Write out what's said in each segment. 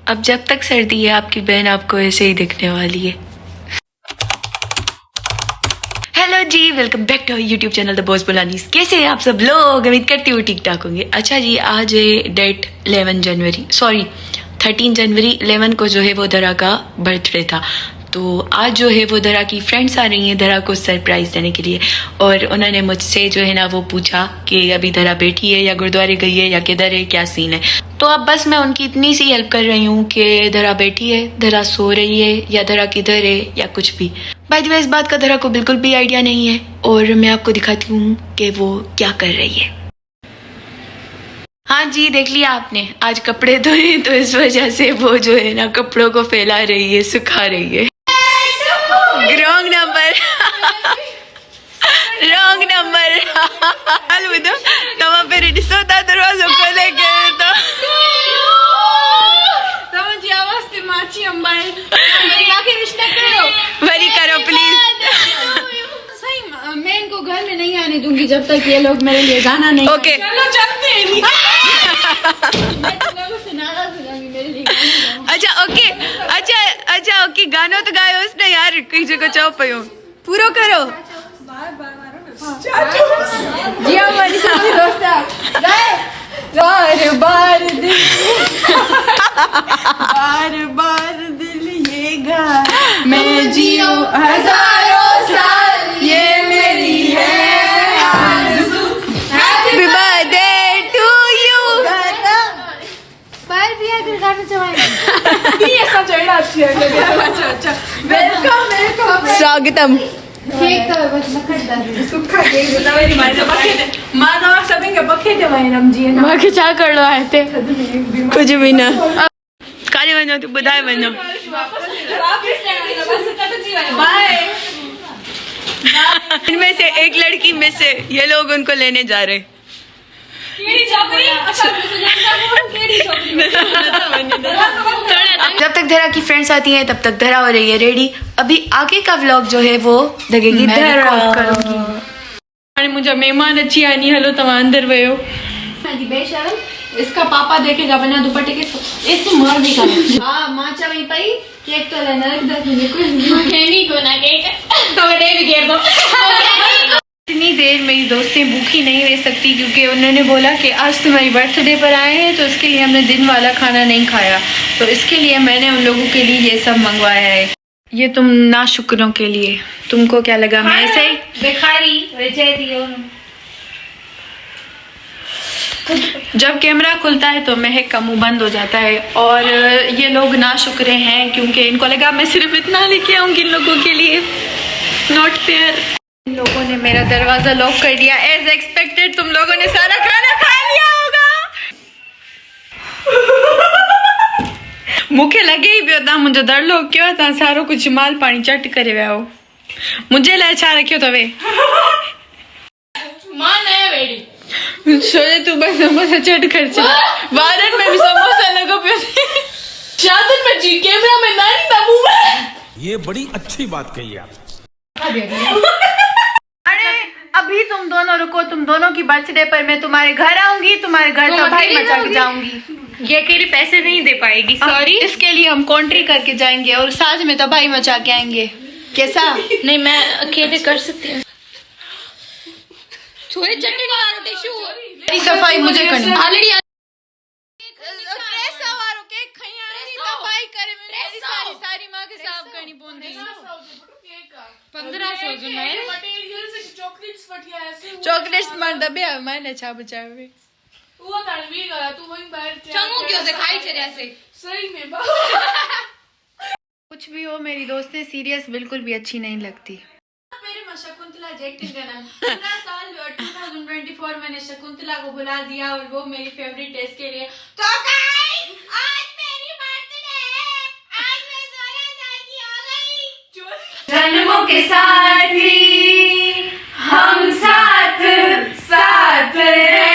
अब जब तक सर्दी है आपकी बहन आपको ऐसे ही दिखने वाली है। हेलो जी, welcome back to YouTube channel the boss बुलानीस। कैसे हैं आप सब लोग? उम्मीद करती हूँ ठीक ठाक होंगे। अच्छा जी, आज है डेट 13 जनवरी 11 को जो है वो धरा का बर्थडे था। तो आज जो है वो धरा की फ्रेंड्स आ रही हैं धरा को सरप्राइज देने के लिए, और उन्होंने मुझसे जो है ना वो पूछा कि अभी धरा बैठी है या गुरुद्वारे गई है या किधर है, क्या सीन है। तो अब बस मैं उनकी इतनी सी हेल्प कर रही हूँ कि धरा बैठी है, धरा सो रही है या धरा किधर है या कुछ भी। बाय द वे इस बात का धरा को बिल्कुल भी आइडिया नहीं है, और मैं आपको दिखाती हूँ कि वो क्या कर रही है। हाँ जी, देख लिया आपने, आज कपड़े धोए तो इस वजह से वो जो है ना कपड़ों को फैला रही है, सुखा रही है। रॉन्ग नंबर रॉन्ग नंबर अलविदा तमा पे ॾिसो था दरवाज़ो खोले गए तो समझी आवाज से माची अंबाए मेरी आंखें विश न करो, वरी करो प्लीज। सही मैं इनको घर में नहीं आने दूंगी जब तक ये लोग मेरे लिए गाना नहीं ओके चलो चलते हैं मैं तो लोगों से नाराज हो जाऊंगी मेरे लिए गाना गाओ। अच्छा ओके अच्छा ओके गानो तो गायो उसने यार, कई जगह चओ पयो पूरो करो। जी हमारी सच्ची दोस्त बार दिल ये घर मैं जियो हजारों साल ये मेरी है आरज़ू। Happy birthday to you. बाहर भी आकर गाना चलाएंगे ये सब चढ़ना अच्छी है। अच्छा वेलकम स्वागतम। केक का बस बखड़ सुखा केक बतावे मारे बखे मानो सभी के बखे दे भाई रमजी ना मां के छा करणो आहे ते कुछ भी ना। काले वञो तू ॿुधाए वञो। बाय इनमें से एक लड़की में से ये लोग उनको लेने जा रहे। जब तक धरा की फ्रेंड्स आती हैं तब तक धरा हो रही है रेडी। अभी आगे का व्लॉग जो है वो लगेगी हाणे मुंहिंजा महिमान अची विया आहिनि, हलो तव्हां अंदर वियो। बेशरम इसका पापा देखेगा बिना दुपट्टे के इसको मार भी कर। हां मां चवई पई केक तो लेना रख दे कुछ खेनी को ना केक तो दे भी घेर दो। इतनी देर मेरी दोस्तें भूखी नहीं रह सकती क्योंकि उन्होंने बोला कि आज तुम्हारी बर्थडे पर आए हैं तो इसके लिए हमने दिन वाला खाना नहीं खाया, तो इसके लिए मैंने उन लोगों के लिए ये सब मंगवाया है। ये तुम नाशुक्रों के लिए। तुमको क्या लगा मैं ऐसे ही बेकारी वजह दियो। जब कैमरा खुलता है तो महक का मुंह बंद हो जाता है, और ये लोग नाशुक्रे हैं क्योंकि इनको लगा मैं सिर्फ इतना लेके आऊंगी इन लोगों के लिए। Not fair. इन लोगों ने मेरा दरवाजा लॉक कर दिया एज एक्सपेक्टेड। तुम लोगों ने सारा खाना खा लिया होगा। मूंखे लगे ही पियो तव्हां मुंहिंजो दड़लो कयो, तव्हां सारो कुछ माल पानी चट करे विया हो। मुंहिंजे लाइ छा रखियो अथव? मां न वेड़ी छोले तू बस समोसा चट खर्च वारन में भी समोसा लॻो पियो। शादन में जी कैमरा में नानी बाबू में ये बड़ी अच्छी बात कही आप। अरे अभी तुम दोनों रुको, तुम दोनों की बर्थडे पर मैं तुम्हारे घर आऊंगी, तुम्हारे घर तबाही मचा के जाऊंगी। ये अकेली पैसे नहीं दे पाएगी, सॉरी। इसके लिए हम कॉन्ट्री करके जाएंगे और साथ में तबाही मचा के आएंगे। कैसा? नहीं मैं अकेले कर सकती हूँ। छोरे चटनी वाला टिश्यू मेरी सफाई मुझे करनी ऑलरेडी सारी माँ के साफ करनी पौंदी। 1500 चॉकलेट्स मार दबे मैंने छा बचावे वो तड़वी गया तू वहीं बाहर चंगू क्यों से खाई चरिया से सही में कुछ भी हो, मेरी दोस्तें सीरियस बिल्कुल भी अच्छी नहीं लगती। मेरे में शकुंतला एक्टिंग करना पूरा साल 2024 मैंने शकुंतला को बुला दिया और वो मेरी फेवरेट है इसके लिए। तो गाइस आज मेरी बर्थडे है, आज मैं 16 साल की हो गई। जन्मों के साथी हम साथ साथ हैं।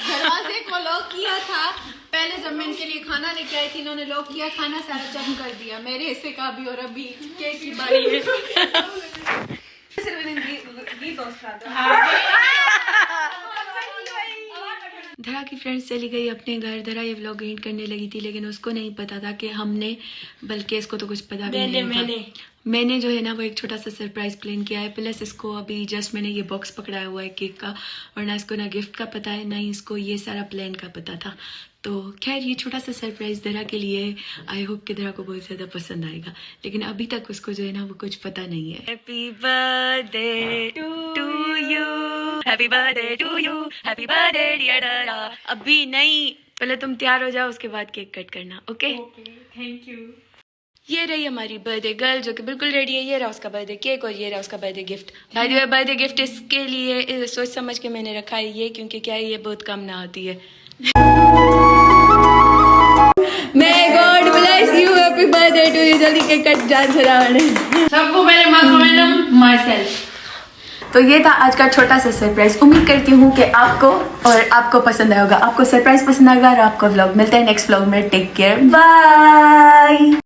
दरवाजे को लॉक किया था पहले जब मैं इनके लिए खाना लेके आई थी, इन्होंने लॉक किया, खाना सारा चम कर दिया मेरे हिस्से का भी, और अभी केक की बारी है। धरा की फ्रेंड्स चली गई अपने घर। धरा ये व्लॉग एडिट करने लगी थी, लेकिन उसको नहीं पता था कि हमने, बल्कि इसको तो कुछ पता भी नहीं था, मैंने जो है ना वो एक छोटा सा सरप्राइज प्लान किया है। प्लस इसको अभी जस्ट मैंने ये बॉक्स पकड़ाया हुआ है केक का, और ना इसको ना गिफ्ट का पता है, ना ही इसको ये सारा प्लान का पता था। तो खैर ये छोटा सा सरप्राइज धरा के लिए, आई होप कि धरा को बहुत ज़्यादा पसंद आएगा, लेकिन अभी तक उसको जो है ना वो कुछ पता नहीं है। Happy birthday to you, happy birthday to you, happy birthday dear Dhara. अभी नहीं, पहले तुम तैयार हो जाओ, उसके बाद केक कट करना। Okay, thank you. ये रही हमारी बर्थडे गर्ल जो कि बिल्कुल रेडी है। ये रहा उसका बर्थडे केक और ये रहा उसका बर्थडे गिफ्ट। भाई द वे बर्थडे गिफ्ट इसके लिए सोच समझ के मैंने रखा है ये, क्योंकि क्या है ये बहुत कम ना होती है। May God bless you, happy birthday to you। जल्दी केक कट जान सबको पहले मार्क माई सेल्फ। तो ये था आज का छोटा सा सरप्राइज। उम्मीद करती हूँ कि आपको पसंद आएगा। आपको सरप्राइज पसंद आएगा और आपको व्लॉग मिलता है नेक्स्ट व्लॉग में। Take care, bye.